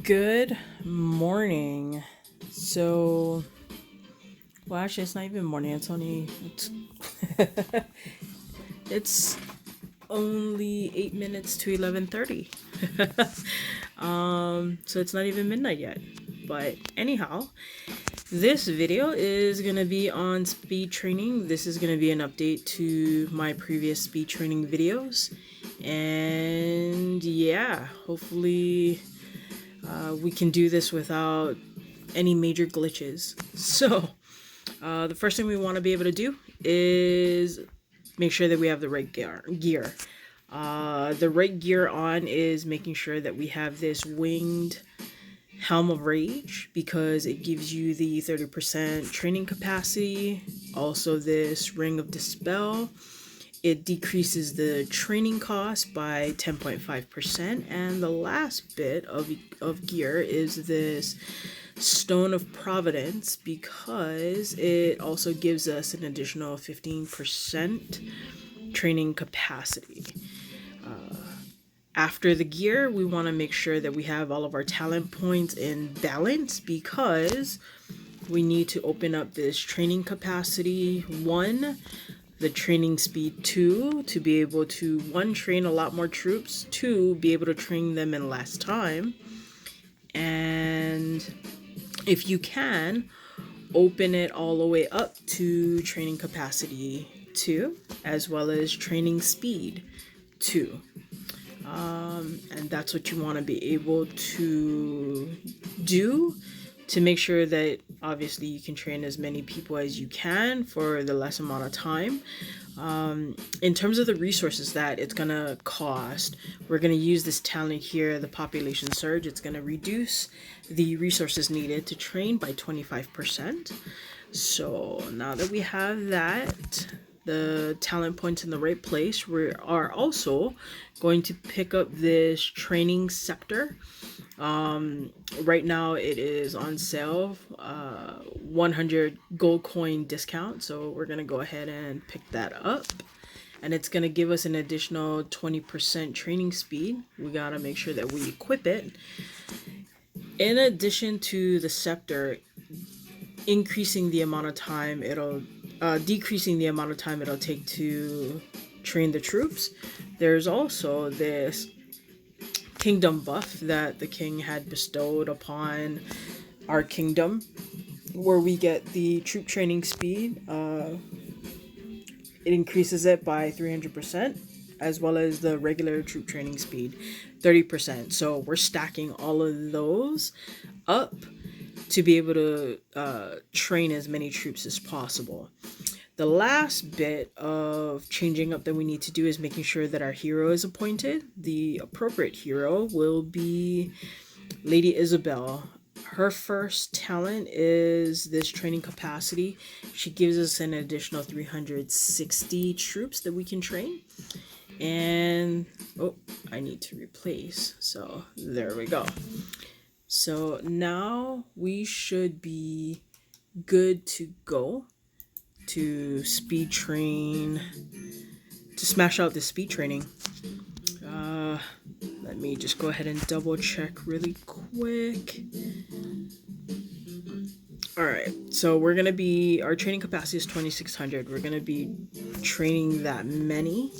Good morning. So, well, actually, it's not even morning. It's only 8 minutes to 11:30. So it's not even midnight yet. But anyhow, this video is gonna be on speed training. This is gonna be an update to my previous speed training videos, and yeah, hopefully we can do this without any major glitches. So, the first thing we want to be able to do is make sure that we have the right gear. The right gear on is making sure that we have this winged Helm of Rage because it gives you the 30% training capacity. Also, this Ring of Dispel. It decreases the training cost by 10.5%. And the last bit of gear is this Stone of Providence because it also gives us an additional 15% training capacity. After the gear, we want to make sure that we have all of our talent points in balance because we need to open up this training capacity 1, the training speed 2, to be able to 1, train a lot more troops, 2, be able to train them in less time, and if you can, open it all the way up to training capacity 2, as well as training speed 2. And that's what you want to be able to do to make sure that obviously you can train as many people as you can for the less amount of time. In terms of the resources that it's gonna cost, we're gonna use this talent here, the population surge. It's gonna reduce the resources needed to train by 25%. So now that we have that, the talent points in the right place, we are also going to pick up this training scepter. Right now it is on sale, 100 gold coin discount. So we're gonna go ahead and pick that up, and it's gonna give us an additional 20% training speed. We gotta make sure that we equip it. In addition to the scepter, increasing the amount of time it'll decreasing the amount of time it'll take to train the troops. There's also this kingdom buff that the king had bestowed upon our kingdom, where we get the troop training speed. It increases it by 300%, as well as the regular troop training speed 30%. So we're stacking all of those up to be able to train as many troops as possible. The last bit of changing up that we need to do is making sure that our hero is appointed. The appropriate hero will be Lady Isabel. Her first talent is this training capacity. She gives us an additional 360 troops that we can train. And oh, I need to replace. So there we go. So now we should be good to go to speed train, to smash out the speed training. Let me just go ahead and double check really quick. All right, so we're gonna be, our training capacity is 2,600. We're gonna be training that many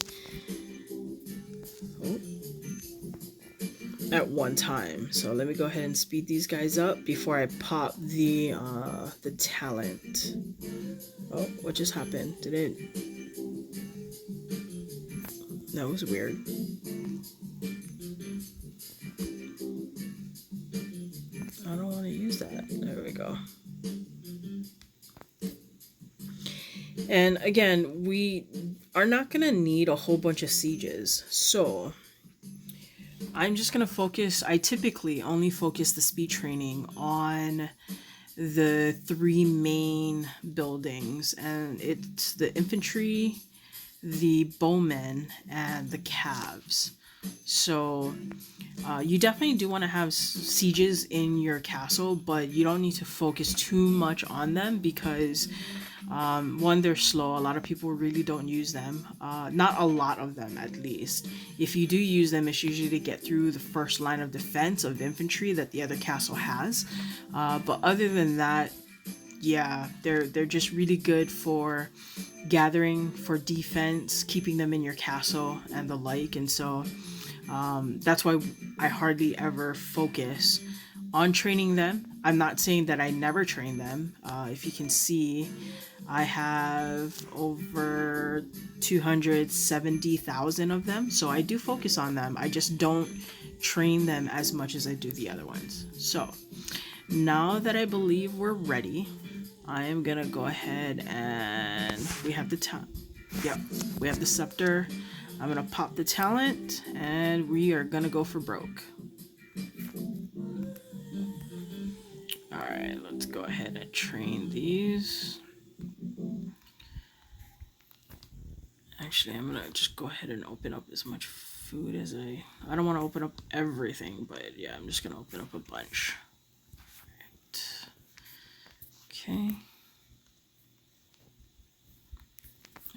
at one time. So let me go ahead and speed these guys up before I pop the talent. Oh, what just happened? Did it? That was weird. I don't want to use that. There we go. And again, we are not going to need a whole bunch of sieges. So I'm just going to focus, I typically only focus the speed training on the 3 main buildings, and it's the infantry, the bowmen, and the calves. So you definitely do want to have sieges in your castle, but you don't need to focus too much on them because One, they're slow. A lot of people really don't use them. Not a lot of them, at least. If you do use them, it's usually to get through the first line of defense of infantry that the other castle has. But other than that, yeah, they're just really good for gathering, for defense, keeping them in your castle, and the like. And so that's why I hardly ever focus on training them. I'm not saying that I never train them. If you can see, I have over 270,000 of them, so I do focus on them. I just don't train them as much as I do the other ones. So now that I believe we're ready, I am gonna go ahead and we have the yep, we have the scepter. I'm gonna pop the talent and we are gonna go for broke. Alright, let's go ahead and train these. Actually, I'm gonna just go ahead and open up as much food as I don't want to open up everything, but yeah, I'm just gonna open up a bunch. Right. Okay.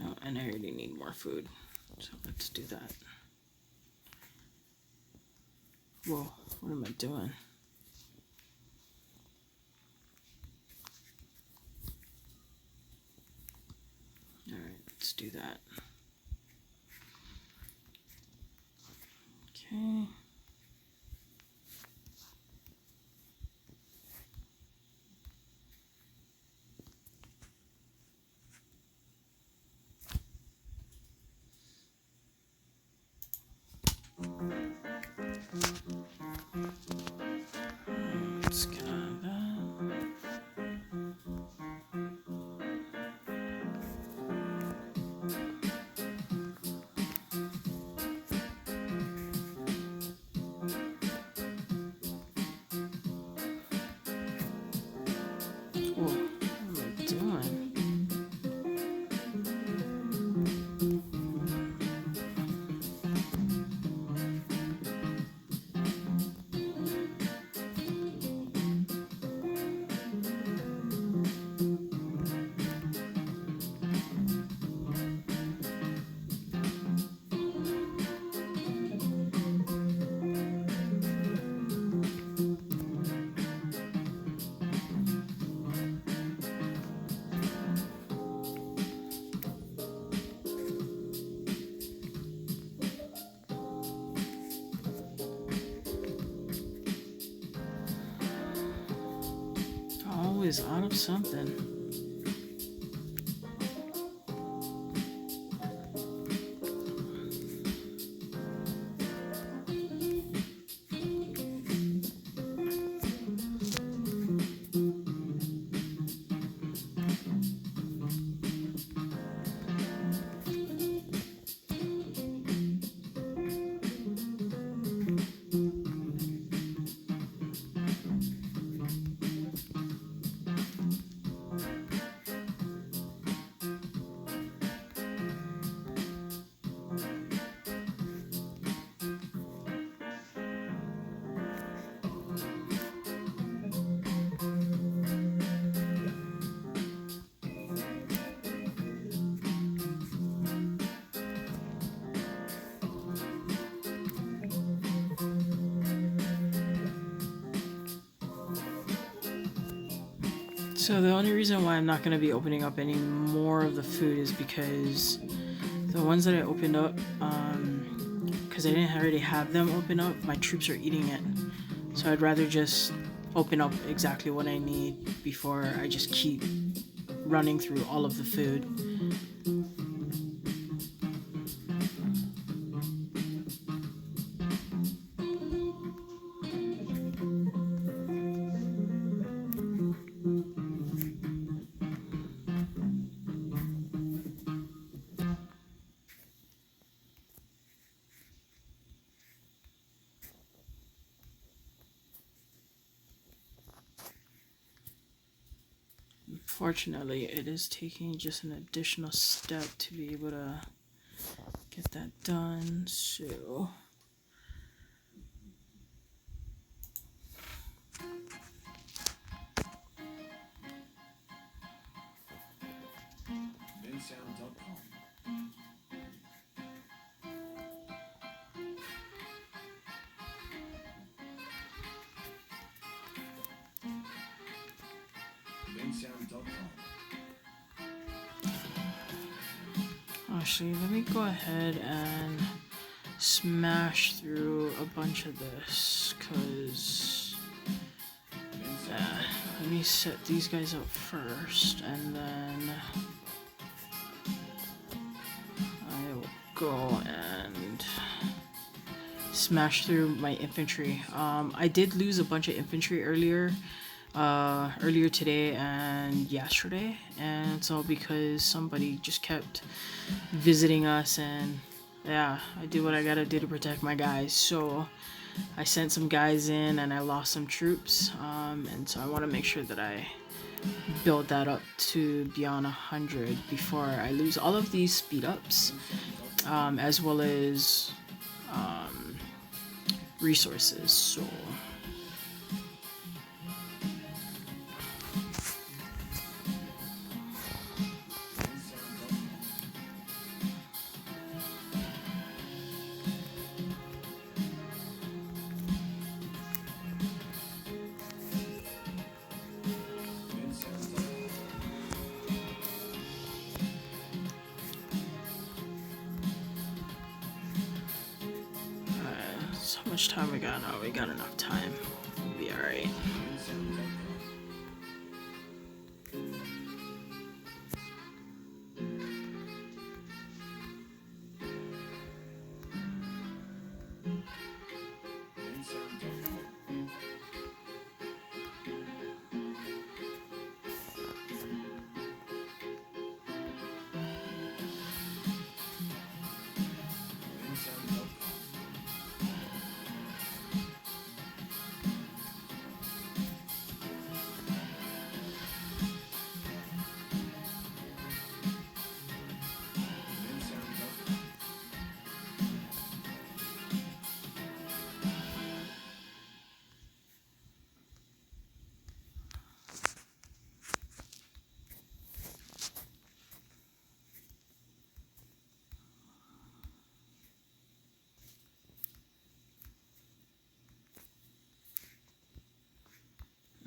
Oh, and I already need more food, so let's do that. Whoa, what am I doing? Alright, let's do that. Okay. Let's get out of that. Whoa, what am I doing? Always out of something. So the only reason why I'm not going to be opening up any more of the food is because the ones that I opened up, because I didn't already have them open up, my troops are eating it. So I'd rather just open up exactly what I need before I just keep running through all of the food. Fortunately, it is taking just an additional step to be able to get that done, so... Actually, let me go ahead and smash through a bunch of this, because let me set these guys up first, and then I will go and smash through my infantry. I did lose a bunch of infantry earlier today and yesterday, and it's all because somebody just kept visiting us, and yeah, I do what I gotta do to protect my guys. So I sent some guys in and I lost some troops, and so I want to make sure that I build that up to beyond 100 before I lose all of these speed ups, as well as resources. So how much time we got now? We got enough time. We'll be alright.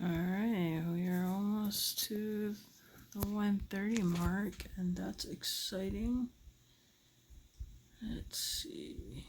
Alright, we are almost to the 130 mark, and that's exciting. Let's see.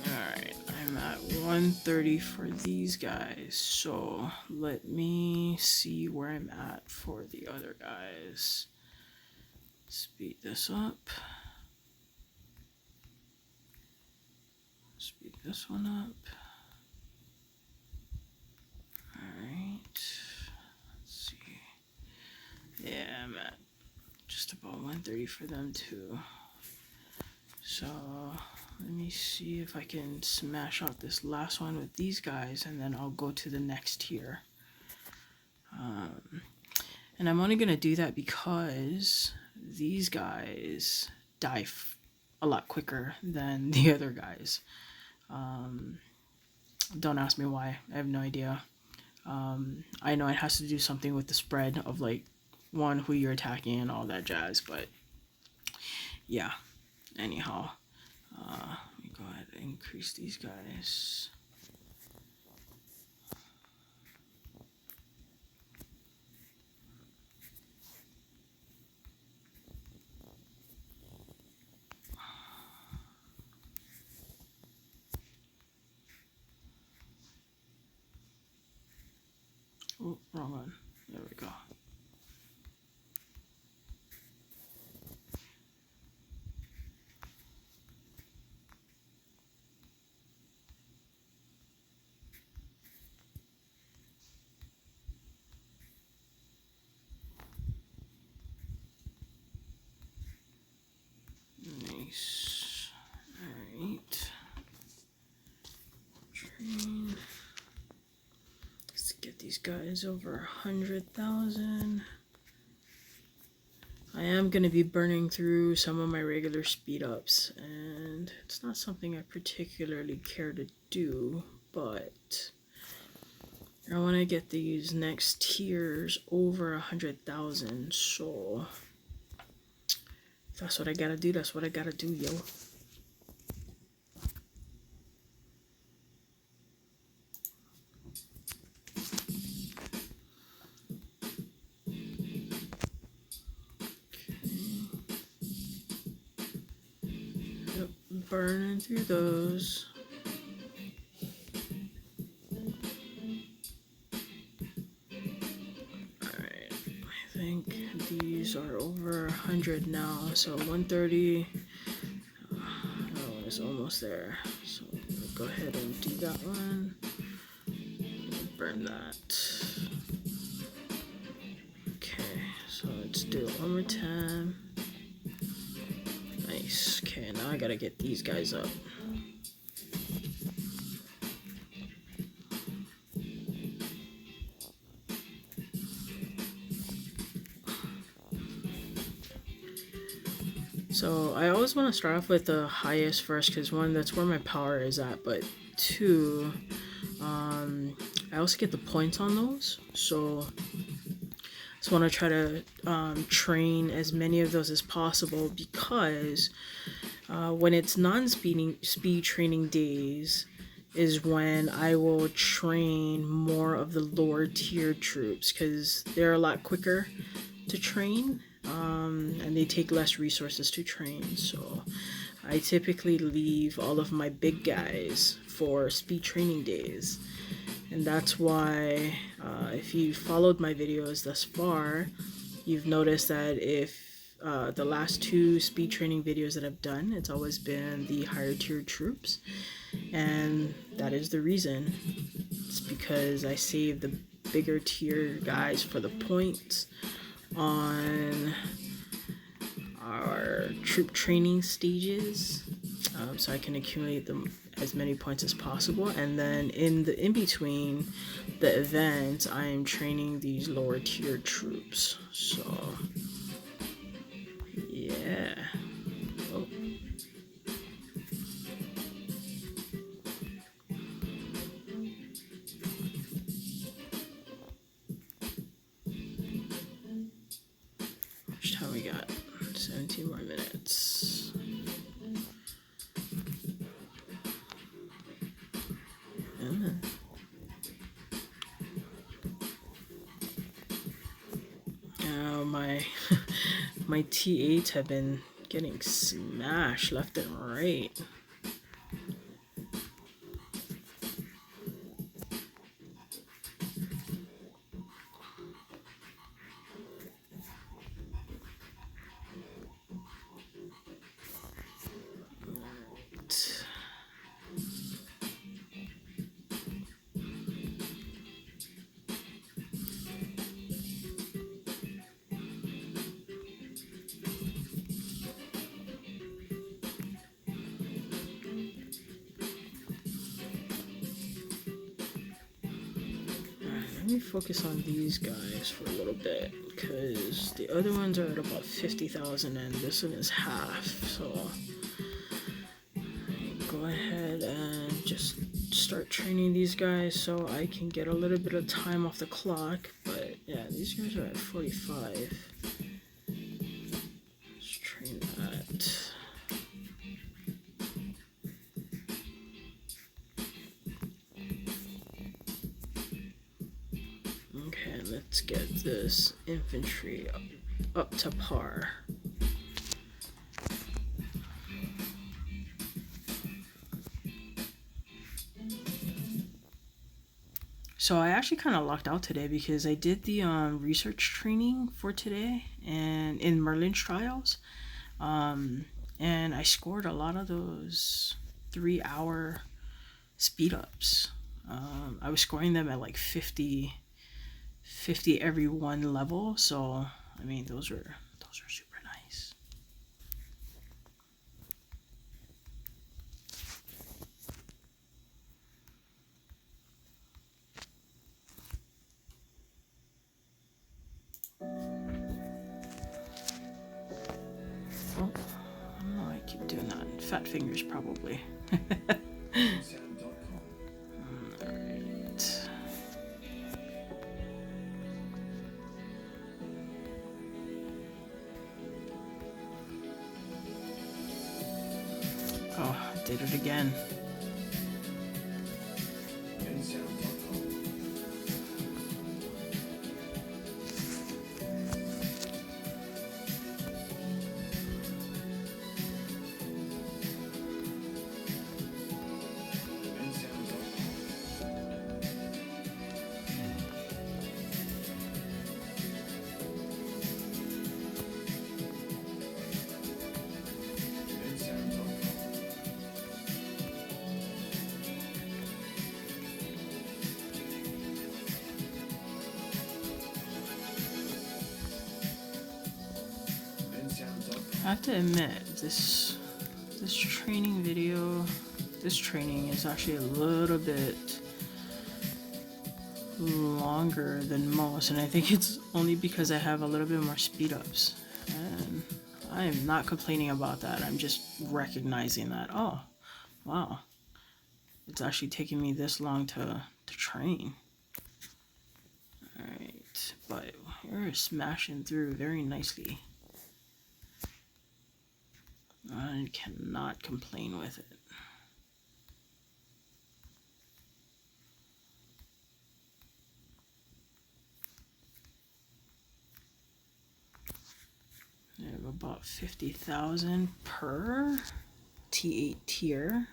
Alright, I'm at 130 for these guys, so let me see where I'm at for the other guys. Speed this up. Speed this one up. Alright, let's see. Yeah, I'm at just about 130 for them too. So let me see if I can smash out this last one with these guys, and then I'll go to the next tier. And I'm only gonna do that because these guys die a lot quicker than the other guys. Don't ask me why. I have no idea. I know it has to do something with the spread of like one who you're attacking and all that jazz, but yeah. Anyhow, let me go ahead and increase these guys. Oh, wrong one. There we go. Nice. All right. Train. Let's get these guys over 100,000. I am going to be burning through some of my regular speed ups, and it's not something I particularly care to do, but I want to get these next tiers over 100,000, so if that's what I gotta do, that's what I gotta do, yo. Yep, burning through those. Alright, I think these are over 100 now, so 130. Oh, it's almost there. So we'll go ahead and do that one. Burn that. Okay, so let's do it one more time. Nice. Okay, now I gotta get these guys up. So I always want to start off with the highest first, because one, that's where my power is at, but two, I also get the points on those, so I just want to try to train as many of those as possible, because when it's speed training days is when I will train more of the lower tier troops, because they're a lot quicker to train, and they take less resources to train. So I typically leave all of my big guys for speed training days, and that's why if you followed my videos thus far, you've noticed that if the last two speed training videos that I've done, it's always been the higher tier troops, and that is the reason. It's because I save the bigger tier guys for the points on our troop training stages, so I can accumulate them as many points as possible, and then in between the events I am training these lower tier troops. So yeah. Oh. How much time we got? 17 more minutes. My T8s have been getting smashed left and right. Let me focus on these guys for a little bit, because the other ones are at about 50,000 and this one is half. So go ahead and just start training these guys so I can get a little bit of time off the clock. But yeah, these guys are at 45. Let's train that. Okay, let's get this infantry up to par. So I actually kind of lucked out today because I did the research training for today and in Merlin's trials. Um, and I scored a lot of those 3 hour speed ups. I was scoring them at like 50 every one level. So I mean, those are super nice. Oh, I don't know why I keep doing that. Fat fingers, probably. Alright. Oh, I did it again. I have to admit, this training video, this training is actually a little bit longer than most, and I think it's only because I have a little bit more speed ups. And I am not complaining about that. I'm just recognizing that, oh, wow, it's actually taking me this long to train. Alright, but we're smashing through very nicely. I cannot complain with it. I have about 50,000 per T8 tier.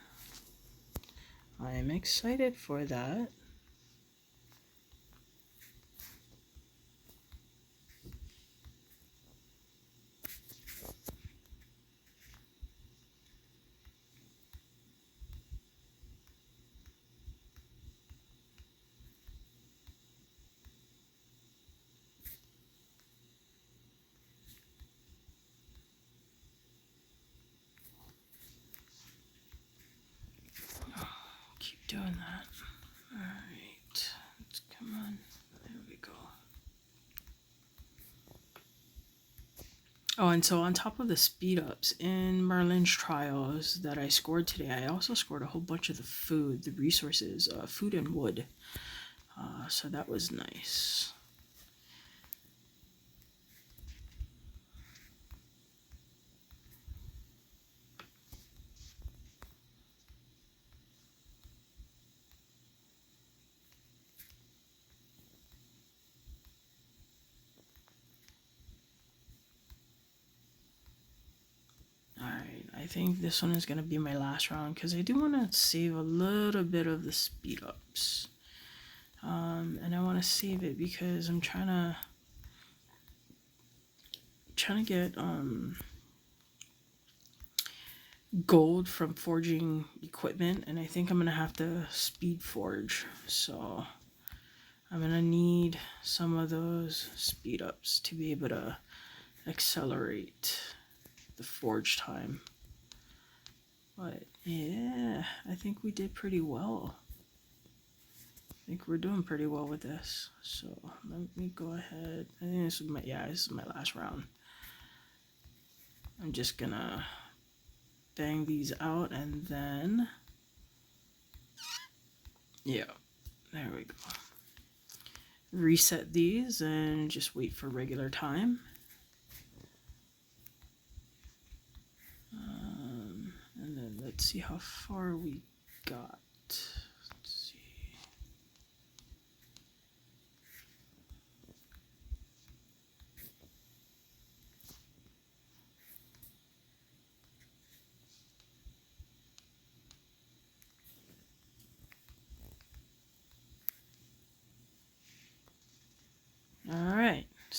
I am excited for that. Keep doing that. Alright, let's come on. There we go. Oh, and so on top of the speed ups in Merlin's trials that I scored today, I also scored a whole bunch of the food, the resources, food and wood. So that was nice. Alright, I think this one is going to be my last round because I do want to save a little bit of the speed ups. And I want to save it because I'm trying to get gold from forging equipment, and I think I'm gonna have to speed forge, so I'm gonna need some of those speed ups to be able to accelerate the forge time. But yeah, I think we did pretty well. I think we're doing pretty well with this. So let me go ahead. I think this is my last round. I'm just gonna bang these out and then yeah, there we go. Reset these and just wait for regular time. And then let's see how far we got. Let's see.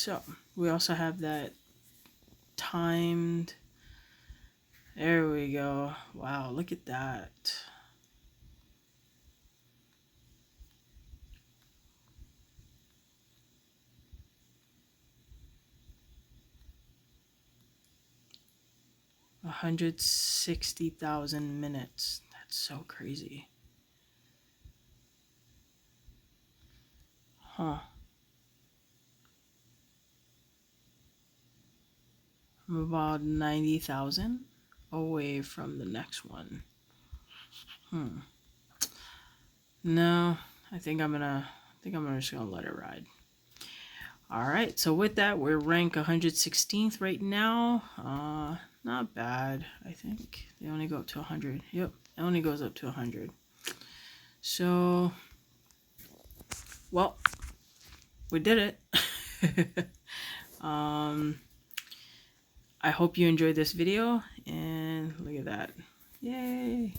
So we also have that timed. There we go. Wow, look at that. $160,000 minutes. That's so crazy. Huh. I'm about 90,000 away from the next one. No, I think I'm just gonna let it ride. All right, so with that, we're ranked 116th right now. Not bad. I think they only go up to 100. Yep, it only goes up to 100. So, well, we did it. I hope you enjoyed this video, and look at that. Yay!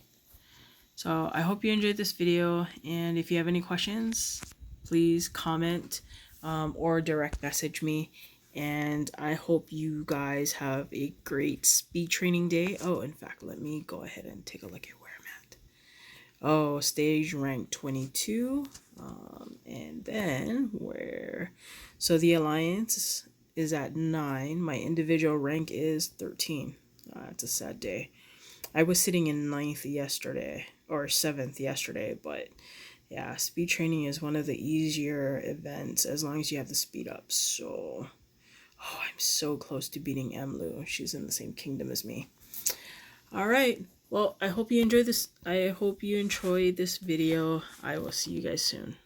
So I hope you enjoyed this video, and if you have any questions, please comment or direct message me. And I hope you guys have a great speed training day. Oh, in fact, let me go ahead and take a look at where I'm at. Oh, stage rank 22. And then so the alliance is at 9. My individual rank is 13. It's a sad day. I was sitting in 9th yesterday, or 7th yesterday, but yeah, speed training is one of the easier events as long as you have the speed up. So, oh, I'm so close to beating Emlu. She's in the same kingdom as me. All right. Well, I hope you enjoyed this. I hope you enjoyed this video. I will see you guys soon.